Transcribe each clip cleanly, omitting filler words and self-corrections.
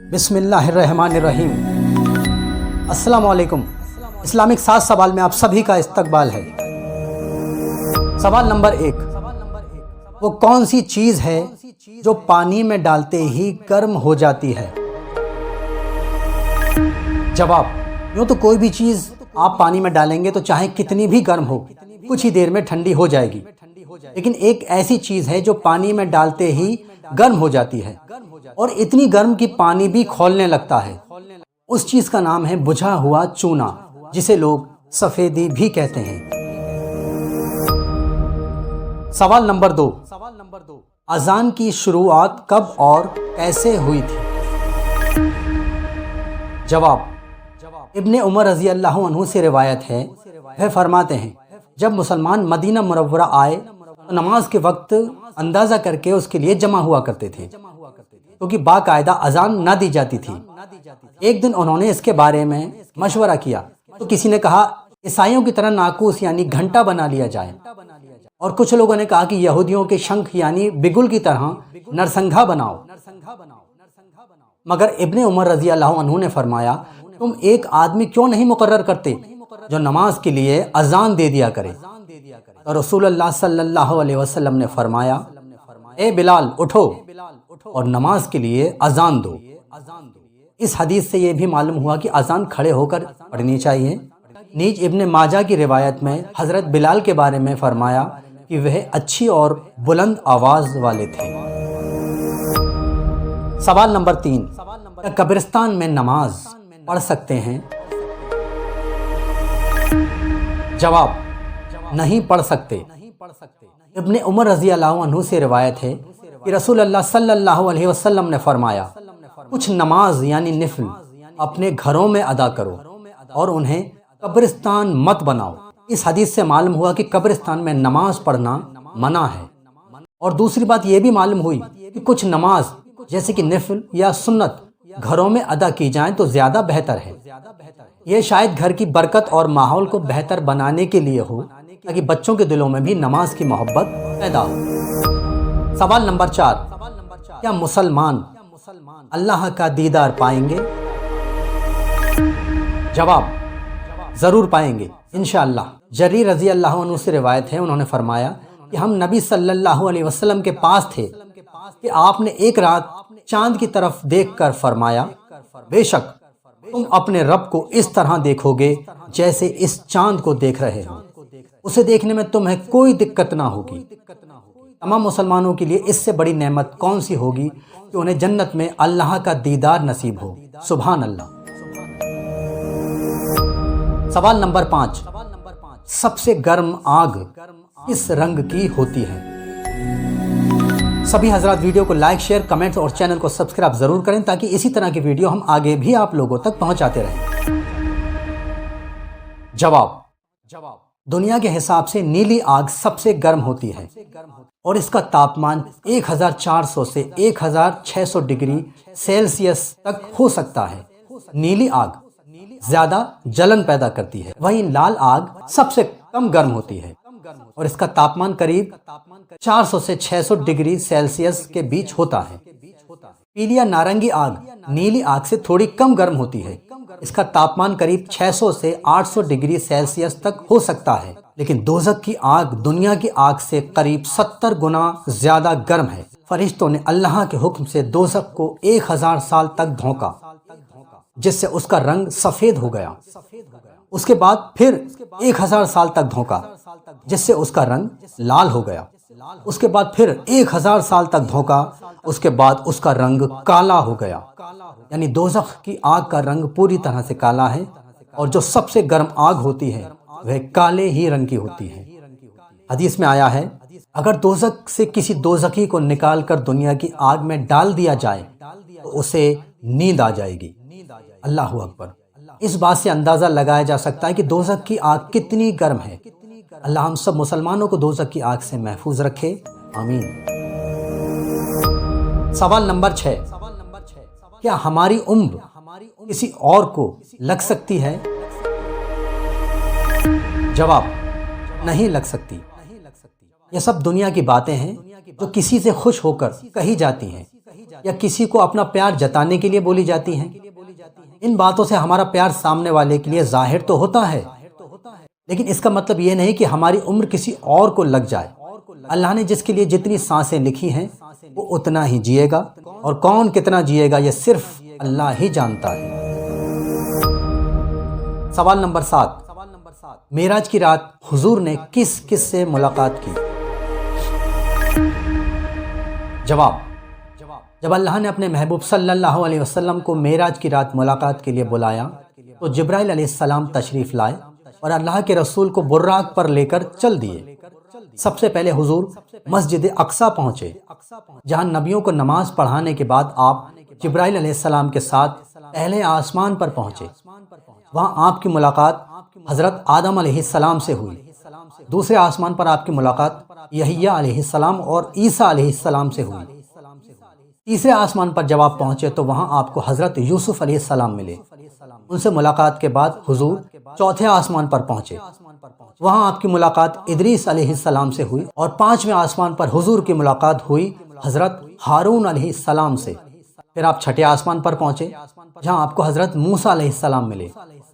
बिस्मिल्लाहिर्रहमानिर्रहीम। अस्सलामु अलैकुम। इस्लामिक 7 सवाल में आप सभी का इस्तकबाल है। सवाल नंबर 1, वो कौन सी चीज़ है जो पानी में डालते ही गर्म हो जाती है? जवाब, यूँ तो कोई भी चीज़ आप पानी में डालेंगे तो चाहे कितनी भी गर्म हो, कुछ ही देर में ठंडी हो जाएगी। लेकिन एक ऐसी चीज़ है जो पानी में डालते ही गर्म हो जाती है और इतनी गर्म कि पानी भी खौलने लगता है। उस चीज़ का नाम है बुझा हुआ चूना, जिसे लोग सफ़ेदी भी कहते हैं। सवाल नंबर 2, अज़ान की शुरुआत कब और कैसे हुई थी? जवाब, इब्ने उमर रज़ी अल्लाह अन्हु से रिवायत है, वह फरमाते हैं, जब मुसलमान मदीना मुनव्वरा आए तो नमाज के वक्त अंदाज़ा करके उसके लिए जमा हुआ करते थे, क्योंकि बाकायदा अज़ान ना दी जाती थी। एक दिन उन्होंने इसके बारे में मशवरा किया तो किसी ने कहा ईसाइयों की तरह नाकूस यानी घंटा बना लिया जाए, और कुछ लोगों ने कहा कि यहूदियों के शंख यानी बिगुल की तरह नरसंघा बनाओ। मगर इब्ने उमर रज़ी अल्लाह अन्हु ने फरमाया, तुम एक आदमी क्यों नहीं मुकर्रर करते जो नमाज के लिए अज़ान दे दिया करे? तो रसूलुल्लाह सल्लल्लाहु अलैहि वसल्लम ने फरमाया, ए बिलाल उठो और नमाज के लिए अज़ान दो। इस हदीस से ये भी मालूम हुआ कि अज़ान खड़े होकर पढ़नी चाहिए। नीज इब्ने माजा की रिवायत में हज़रत बिलाल के बारे में फरमाया कि वह अच्छी और बुलंद आवाज़ वाले थे। सवाल नंबर 3, क्या कब्रिस्तान में नमाज पढ़ सकते हैं? जवाब, नहीं पढ़ सकते। इब्ने उमर रज़ी अल्लाह अन्हु से रिवायत है कि रसूलुल्लाह सल्लल्लाहु अलैहि वसल्लम ने फरमाया, कुछ नमाज यानी निफल अपने घरों में अदा करो और उन्हें कब्रिस्तान मत बनाओ। इस हदीस से मालूम हुआ कि कब्रिस्तान में नमाज पढ़ना मना है। और दूसरी बात यह भी मालूम हुई कि कुछ नमाज जैसे कि निफल या सुन्नत घरों में अदा की जाएं तो ज़्यादा बेहतर है। यह शायद घर की बरकत और माहौल को बेहतर बनाने के लिए हो, ताकि बच्चों के दिलों में भी नमाज की मोहब्बत पैदा हो। सवाल नंबर 4, क्या मुसलमान अल्लाह का दीदार पाएंगे? जवाब, ज़रूर पाएंगे इंशाअल्लाह। जरीर रज़ी अल्लाह अन्हु से रिवायत है, उन्होंने फरमाया कि हम नबी सल्लल्लाहु अलैहि वसल्लम के पास थे कि आपने एक रात चांद की तरफ देखकर फरमाया, बेशक तुम अपने रब को इस तरह देखोगे जैसे इस चांद को देख रहे हो। उसे देखने में तुम्हें कोई दिक्कत ना होगी। तमाम मुसलमानों के लिए इससे बड़ी नेमत कौन सी होगी कि उन्हें जन्नत में अल्लाह का दीदार नसीब हो। सुभान अल्लाह। सवाल नंबर 5, सबसे गर्म आग किस रंग की होती है? सभी हजरात वीडियो को लाइक, शेयर, कमेंट और चैनल को सब्सक्राइब जरूर करें, ताकि इसी तरह की वीडियो हम आगे भी आप लोगों तक पहुंचाते रहें। जवाब, दुनिया के हिसाब से नीली आग सबसे गर्म होती है और इसका तापमान 1400 से 1600 डिग्री सेल्सियस तक हो सकता है। नीली आग ज्यादा जलन पैदा करती है, वहीं लाल आग सबसे कम गर्म होती है और इसका तापमान करीब 400 से 600 डिग्री सेल्सियस के बीच होता है। पीली या नारंगी आग नीली आग से थोड़ी कम गर्म होती है, इसका तापमान करीब 600 से 800 डिग्री सेल्सियस तक हो सकता है। लेकिन दोज़ख की आग दुनिया की आग से करीब 70 गुना ज्यादा गर्म है। फरिश्तों ने अल्लाह के हुक्म से दोज़ख को 1000 साल तक धोंका, जिससे उसका रंग सफेद हो गया। उसके बाद फिर 1000 साल तक धोंका, जिससे उसका रंग लाल हो गया। उसके बाद फिर 1000 साल तक धोंका, उसके बाद उसका रंग काला हो गया। यानी दोज़ख की आग का रंग पूरी तरह से काला है, और जो सबसे गर्म आग होती है वह काले ही रंग की होती है। हदीस में आया है, अगर दोज़ख से किसी दोज़खी को निकाल कर दुनिया की आग में डाल दिया जाए तो उसे नींद आ जाएगी। अल्लाह अकबर। इस बात से अंदाज़ा लगाया जा सकता है कि दोज़ख की आग कितनी गर्म है। अल्लाह हम सब मुसलमानों को दोज़ख की आग से महफूज रखे, आमीन। सवाल नंबर 6, क्या हमारी उम्र किसी और को लग सकती है? जवाब, नहीं लग सकती। ये सब दुनिया की बातें हैं जो किसी से खुश होकर कही जाती हैं, یا کسی کو اپنا پیار جتانے کے لیے بولی جاتی ہیں۔ ان باتوں سے ہمارا پیار سامنے والے کے لیے ظاہر تو ہوتا ہے، لیکن اس کا مطلب یہ نہیں کہ ہماری عمر کسی اور کو لگ جائے۔ اللہ نے جس کے لیے جتنی سانسیں لکھی ہیں وہ اتنا ہی جیے گا، اور کون کتنا جیے گا یہ صرف اللہ ہی جانتا ہے۔ سوال نمبر 7، معراج کی رات حضور نے کس کس سے ملاقات کی؟ جواب، جب اللہ نے اپنے محبوب صلی اللہ علیہ وسلم کو معراج کی رات ملاقات کے لیے بلایا تو جبرائیل علیہ السلام تشریف لائے اور اللہ کے رسول کو براق پر لے کر چل دیے۔ سب سے پہلے حضور مسجد اقصیٰ پہنچے، جہاں نبیوں کو نماز پڑھانے کے بعد آپ جبرائیل علیہ السلام کے ساتھ پہلے آسمان پر پہنچے۔ وہاں آپ کی ملاقات حضرت آدم علیہ السلام سے ہوئی۔ دوسرے آسمان پر آپ کی ملاقات یحییٰ علیہ السلام اور عیسیٰ علیہ السلام سے ہوئی۔ تیسرے آسمان پر جب آپ پہنچے تو وہاں آپ کو حضرت یوسف علیہ السلام ملے۔ ان سے ملاقات کے بعد حضور چوتھے آسمان پر پہنچے، وہاں آپ کی ملاقات ادریس علیہ السلام سے ہوئی، اور پانچویں آسمان پر حضور کی ملاقات ہوئی حضرت ہارون علیہ السلام سے۔ پھر آپ چھٹے آسمان پر پہنچے، جہاں آپ کو حضرت موسیٰ علیہ السلام ملے۔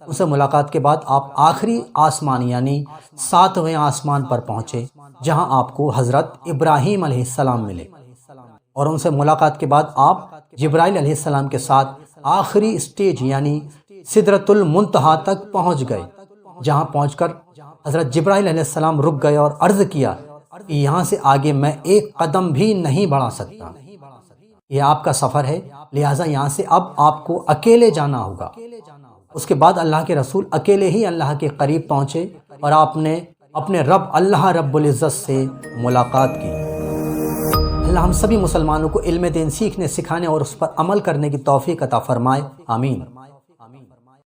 ان سے ملاقات کے بعد آپ آخری آسمان یعنی 7ویں آسمان پر پہنچے، جہاں آپ کو حضرت ابراہیم علیہ السلام ملے، اور ان سے ملاقات کے بعد آپ جبرائیل علیہ السلام کے ساتھ آخری اسٹیج یعنی سدرۃ المنتہا تک پہنچ گئے، جہاں پہنچ کر حضرت جبرائیل علیہ السلام رک گئے اور عرض کیا کہ یہاں سے آگے میں ایک قدم بھی نہیں بڑھا سکتا، یہ آپ کا سفر ہے، لہٰذا یہاں سے اب آپ کو اکیلے جانا ہوگا۔ اس کے بعد اللہ کے رسول اکیلے ہی اللہ کے قریب پہنچے اور آپ نے اپنے رب اللہ رب العزت سے ملاقات کی۔ اللہ ہم سبھی مسلمانوں کو علم دین سیکھنے، سکھانے اور اس پر عمل کرنے کی توفیق عطا فرمائے، آمین۔